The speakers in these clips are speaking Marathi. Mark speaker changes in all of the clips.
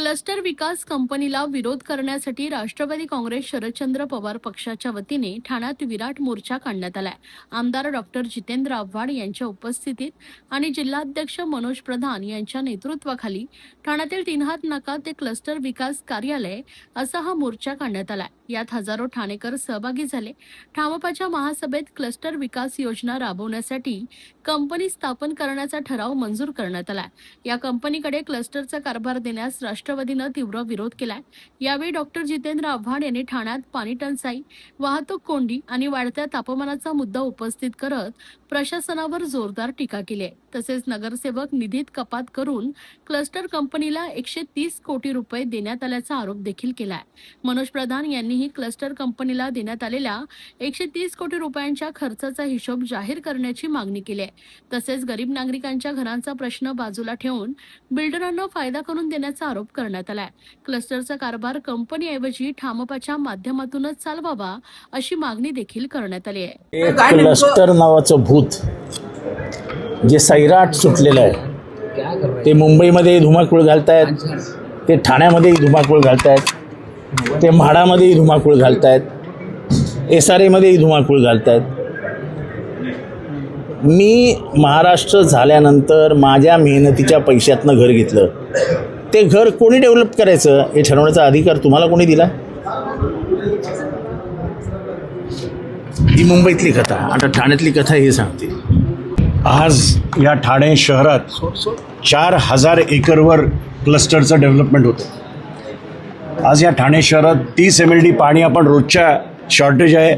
Speaker 1: क्लस्टर विकास कंपनीला विरोध करण्यासाठी राष्ट्रवादी काँग्रेस शरदचंद्र पवार पक्षाच्या वतीने ठाण्यात विराट मोर्चा काढण्यात आलाय. आमदार डॉक्टर जितेंद्र आव्हाड यांच्या उपस्थितीत आणि जिल्हाध्यक्ष मनोज प्रधान यांच्या नेतृत्वाखाली ठाण्यातील तीनहात नाका ते क्लस्टर विकास कार्यालय असा हा मोर्चा काढण्यात आलाय. यात हजारो ठाणेकर सहभागी झाले. ठामपाच्या महासभेत क्लस्टर विकास योजना राबवण्यासाठी कंपनी स्थापन करण्याचा ठराव मंजूर करण्यात आलाय. या कंपनीकडे क्लस्टरचा कारभार देण्यास राष्ट्रवादीनं तीव्र विरोध केलाय. यावेळी डॉक्टर जितेंद्र आव्हाड यांनी ठाण्यात पाणी टंचाई, वाहतूक कोंडी आणि वाढत्या तापमानाचा मुद्दा उपस्थित करत प्रशासनावर जोरदार टीका केली आहे. तसेच नगरसेवक निधीत कपात करून क्लस्टर कंपनीला 130 कोटी रुपये देण्यात आल्याचा आरोप देखील केलाय. मनोज प्रधान यांनीही क्लस्टर कंपनीला देण्यात आलेल्या 130 कोटी रुपयांच्या खर्चाचा हिशोब जाहीर करण्याची मागणी केली आहे. तसेच गरीब नागरिकांच्या घरांचा प्रश्न बाजूला ठेवून बिल्डरांना फायदा करून देण्याचा आरोप करण्यात आलाय. क्लस्टरचा कारभार कंपनीऐवजी ठामपाच्या माध्यमातूनच चालवावा अशी मागणी देखील करण्यात आली आहे.
Speaker 2: क्लस्टर नावाचं भूत जे सैराट सुटलेलं आहे ते मुंबईमध्ये धुमाकूळ घालतायत, ते ठाण्यामध्येही धुमाकूळ घालतायत, ते म्हाडामध्येही धुमाकूळ घालतायत, SRAमध्येही धुमाकूळ घालतायत. मी महाराष्ट्र झाल्यानंतर माझ्या मेहनतीच्या पैशातनं घर घेतलं. ते घर कोणी डेव्हलप करायचं हे ठरवण्याचा अधिकार तुम्हाला कोणी दिला? ही मुंबईतली कथा. आता ठाण्यातली कथा हे सांगते.
Speaker 3: आज या ठाणे शहरात 4000 एकरवर क्लस्टरचं डेव्हलपमेंट होतं. आज या ठाणे शहरात 30 MLD पाणी आपण रोजच्या शॉर्टेज आहे.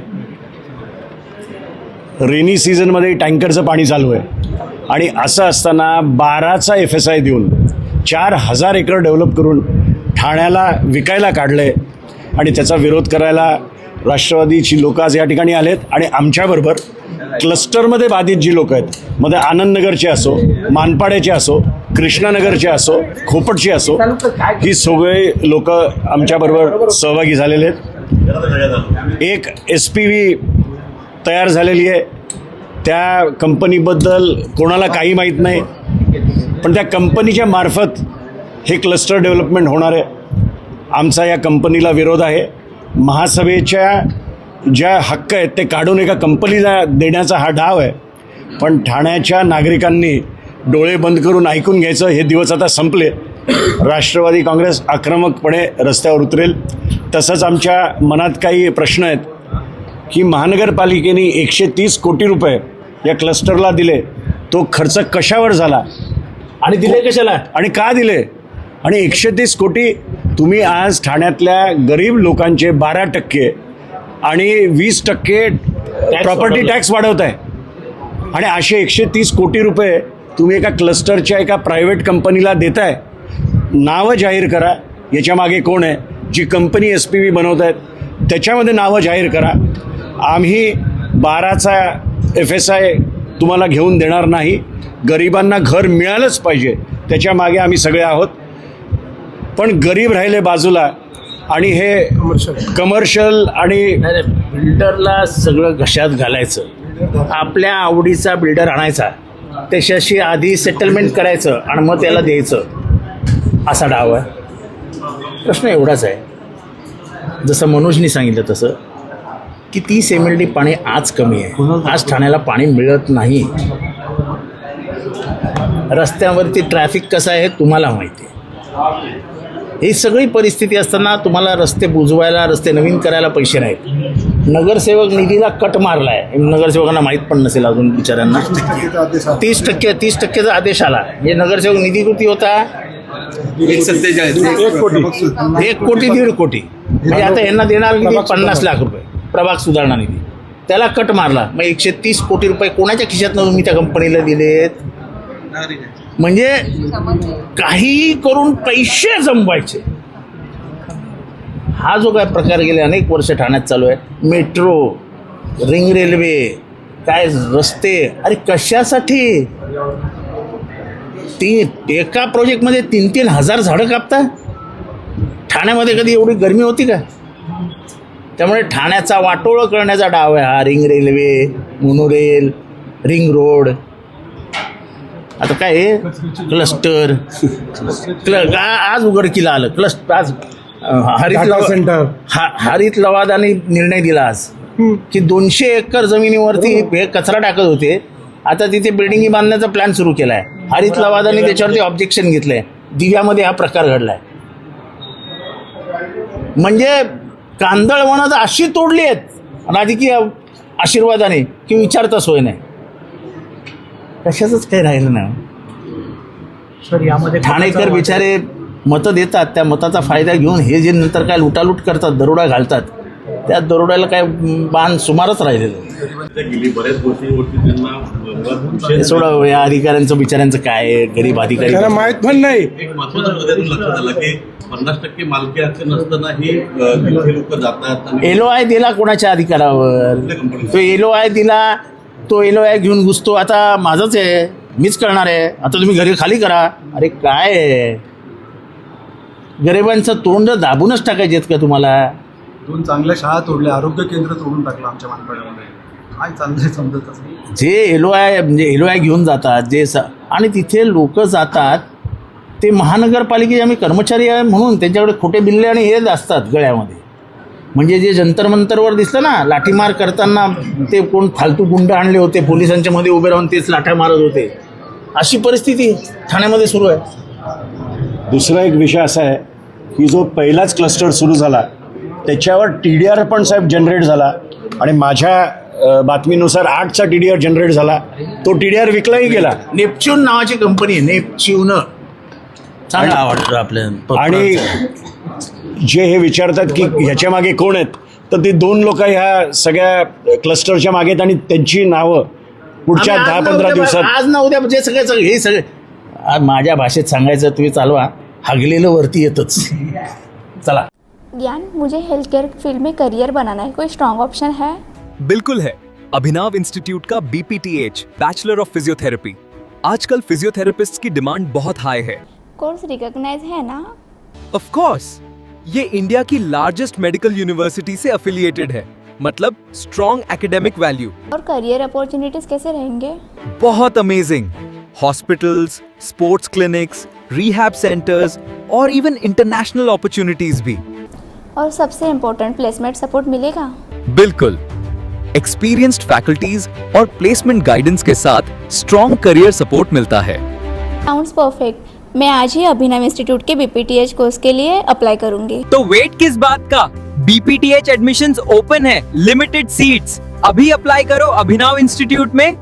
Speaker 3: रेनी सीझनमध्ये टँकरचं पाणी चालू आहे आणि असं असताना 12चा FSI देऊन 4000 एकर डेव्हलप करून ठाण्याला विकायला काढलं आहे. आणि त्याचा विरोध करायला राष्ट्रवादीची लोक आज या ठिकाणी आलेत. आणि आमच्याबरोबर क्लस्टरमध्ये बाधित जी लोक आहेत, मध्ये आनंदनगरचे असो, मानपाड्याचे असो, कृष्णानगरचे असो, खोपटचे असो, ही सगळे लोक आमच्याबरोबर सहभागी झालेले आहेत. एक SPV तयार झालेली आहे. त्या कंपनीबद्दल कोणाला काही माहीत नाही, पण त्या कंपनीच्या मार्फत हे क्लस्टर डेव्हलपमेंट होणार आहे. आमचा या कंपनीला विरोध आहे. महासभेच्या ज्या हक्क आहेत ते काढून एका कंपनीला देण्याचा हा डाव आहे. पण ठाण्याच्या नागरिकांनी डोळे बंद करून ऐकून घ्यायचं. हे दिवस आता संपले. राष्ट्रवादी काँग्रेस आक्रमकपणे रस्त्यावर उतरेल. तसंच आमच्या मनात काही प्रश्न आहेत की महानगरपालिकेने 130 कोटी रुपये या क्लस्टरला दिले. तो खर्च कशावर झाला
Speaker 2: आणि दिले कशाला
Speaker 3: आणि का दिले? आणि 130 कोटी तुम्ही आज ठाण्यातल्या गरीब लोकांचे 12% आणि 20% प्रॉपर्टी टॅक्स वाढवताय. आणि असे 130 कोटी रुपये तुम्ही एका क्लस्टरच्या एका प्रायव्हेट कंपनीला देताय. नावं जाहीर करा. याच्या मागे कोण आहे? जी कंपनी SPV बनवत आहेत त्याच्यामध्ये नावं जाहीर करा. आम्ही 12चा FSI तुम्हाला घेऊन देणार नाही. गरिबांना घर मिळालंच पाहिजे, त्याच्या मागे आम्ही सगळे आहोत. पण गरीब राहिले बाजूला आणि हे कमर्शियल आणि
Speaker 2: बिल्डरला सगळं घशात घालायचं, आपल्या आवडीचा बिल्डर आणायचा, त्याच्याशी आधी सेटलमेंट करायचं आणि मग त्याला द्यायचं, असा डाव आहे. प्रश्न एवढाच आहे, जसं मनोजनी सांगितलं तसं की 30 MLD पाणी आज कमी आहे. आज ठाण्याला पाणी मिळत नाही. रस्त्यावरती ट्रॅफिक कसं आहे तुम्हाला माहिती आहे. ही सगळी परिस्थिती असताना तुम्हाला रस्ते बुजवायला, रस्ते नवीन करायला पैसे नाहीत. नगरसेवक निधीला कट मारला आहे. नगरसेवकांना माहीत पण नसेल अजून बिचाऱ्यांना. 30%चा आदेश आला. हे नगरसेवक निधी किती होता? 1 कोटी, 1.5 कोटी. म्हणजे आता यांना देणार निधी 50 लाख रुपये प्रभाग सुधारणा निधी. त्याला कट मारला. मग 130 कोटी रुपये कोणाच्या खिशातनं तुम्ही त्या कंपनीला दिलेत? म्हणजे काही करून पैसे जमवायचे. हा जो काय प्रकार गेले अनेक वर्ष ठाण्यात चालू आहे. मेट्रो, रिंग रेल्वे, काय रस्ते, अरे कशासाठी? एका प्रोजेक्टमध्ये 3-3 हजार झाडं कापता. ठाण्यामध्ये कधी एवढी गरमी होती का? त्यामुळे ठाण्याचा वाटोळं करण्याचा डाव आहे हा. Ring railway, monorail, ring road, आता काय आहे क्लस्टर आज उघडकीला आलं क्लस्टर आज हरित लवादाने निर्णय दिला आज की 200 एकर जमिनीवरती हे कचरा टाकत होते. आता तिथे बिल्डिंगी बांधण्याचा प्लॅन सुरू केलाय. हरित लवादाने त्याच्यावरती ऑब्जेक्शन घेतलंय. दिव्यामध्ये हा प्रकार घडलाय. म्हणजे कांदळवनं तर अशी तोडली आहेत राजकीय आशीर्वादाने की विचारता सोय नाही. कशाचंच काही राहिलं नाही.
Speaker 4: सर यामध्ये
Speaker 2: ठाणेकर बिचारे मतं देतात, त्या मताचा फायदा घेऊन हे जे नंतर काय लुटालूट करतात, दरोडा घालतात, त्या दरोड्याला काय बाण सुमारच राहिलेलं
Speaker 5: गेली बऱ्याच गोष्टींवरती त्यांना
Speaker 2: सोडा. या अधिकाऱ्यांचं बिचाऱ्यांचं काय, गरीब अधिकारी
Speaker 6: त्याला माहित पण नाही.
Speaker 5: एक महत्वाचा मुद्द्यातून लक्षात आलं की 50% मालकी हक्क नसतानाही तिथे लोक जातात आणि
Speaker 2: LOI दिला कोणाच्या अधिकारावर, तो LOI दिला, तो LOI घेऊन घुसतो. आता माझंच आहे, मीच करणार आहे, आता तुम्ही घरी खाली करा. अरे काय आहे, गरिबांचं तोंड दाबूनच टाकायचे आहेत का तुम्हाला?
Speaker 6: 2 चांगल्या शाळा तोडल्या, आरोग्य केंद्र तोडून टाकलं आमच्या मानपाड्यामध्ये. काय चाललंय समजतच नाही.
Speaker 2: जे LOI म्हणजे LOI घेऊन जातात आणि तिथे लोक जातात, ते महानगरपालिकेचे आम्ही कर्मचारी आहे म्हणून त्यांच्याकडे खोटे बिल्ले आणि हे असतात गळ्यामध्ये. म्हणजे जे जंतर मंतरवर दिसलं ना लाठीमार करताना, ते कोण फालतू गुंड आणले होते, पोलिसांच्या मध्ये उभे राहून तेच लाठ्या मारत होते. अशी परिस्थिती ठाण्यामध्ये सुरू आहे.
Speaker 3: दुसरा एक विषय असा आहे की जो पहिलाच क्लस्टर सुरू झाला त्याच्यावर TDR पण साहेब जनरेट झाला आणि माझ्या बातमीनुसार 8चा TDR जनरेट झाला. तो TDR विकलाही गेला.
Speaker 2: नेपच्यून नावाची कंपनी आहे, नेपच्यून. चांगला आवडतो आपल्या.
Speaker 3: आणि जे हे विचारतात की ह्याच्या मागे कोण आहेत, तर ते 2 लोक ह्या सगळ्या क्लस्टरच्या मागे आहेत आणि त्यांची नावं पुढच्या 10-15 दिवसात.
Speaker 2: आज ना उद्या जे सगळे हे सगळे माझ्या भाषेत सांगायचं तुम्ही चालवा, हगलेलं वरती येतच. चला.
Speaker 7: ज्ञान, मुझे हेल्थ केयर फील्ड में करियर बनाना है, कोई स्ट्रॉन्ग ऑप्शन है?
Speaker 8: बिल्कुल है. अभिनव इंस्टीट्यूट का BPTH बैचलर ऑफ फिजियोथेरेपी. आजकल फिजियोथेरेपिस्ट की डिमांड बहुत हाई है.
Speaker 7: कोर्स रिकॉग्नाइज है ना?
Speaker 8: ऑफ कोर्स, ये इंडिया की लार्जेस्ट मेडिकल यूनिवर्सिटी से एफिलिएटेड है, मतलब स्ट्रॉन्ग एकेडमिक वैल्यू.
Speaker 7: और करियर अपॉर्चुनिटीज कैसे रहेंगे?
Speaker 8: बहुत amazing. Hospitals, sports clinics, rehab centres और इवन इंटरनेशनल अपॉर्चुनिटीज भी.
Speaker 7: और सबसे इम्पोर्टेंट, प्लेसमेंट सपोर्ट मिलेगा?
Speaker 8: बिल्कुल. एक्सपीरियंस्ड फैकल्टीज और प्लेसमेंट गाइडेंस के साथ स्ट्रॉन्ग करियर सपोर्ट मिलता है.
Speaker 7: Sounds perfect. मैं आज ही अभिनव इंस्टीट्यूट के BPTH कोर्स के लिए अप्लाई करूंगी.
Speaker 9: तो वेट किस बात का? BPTH एडमिशंस ओपन है, लिमिटेड सीट्स. अभी अप्लाई करो अभिनव इंस्टीट्यूट में.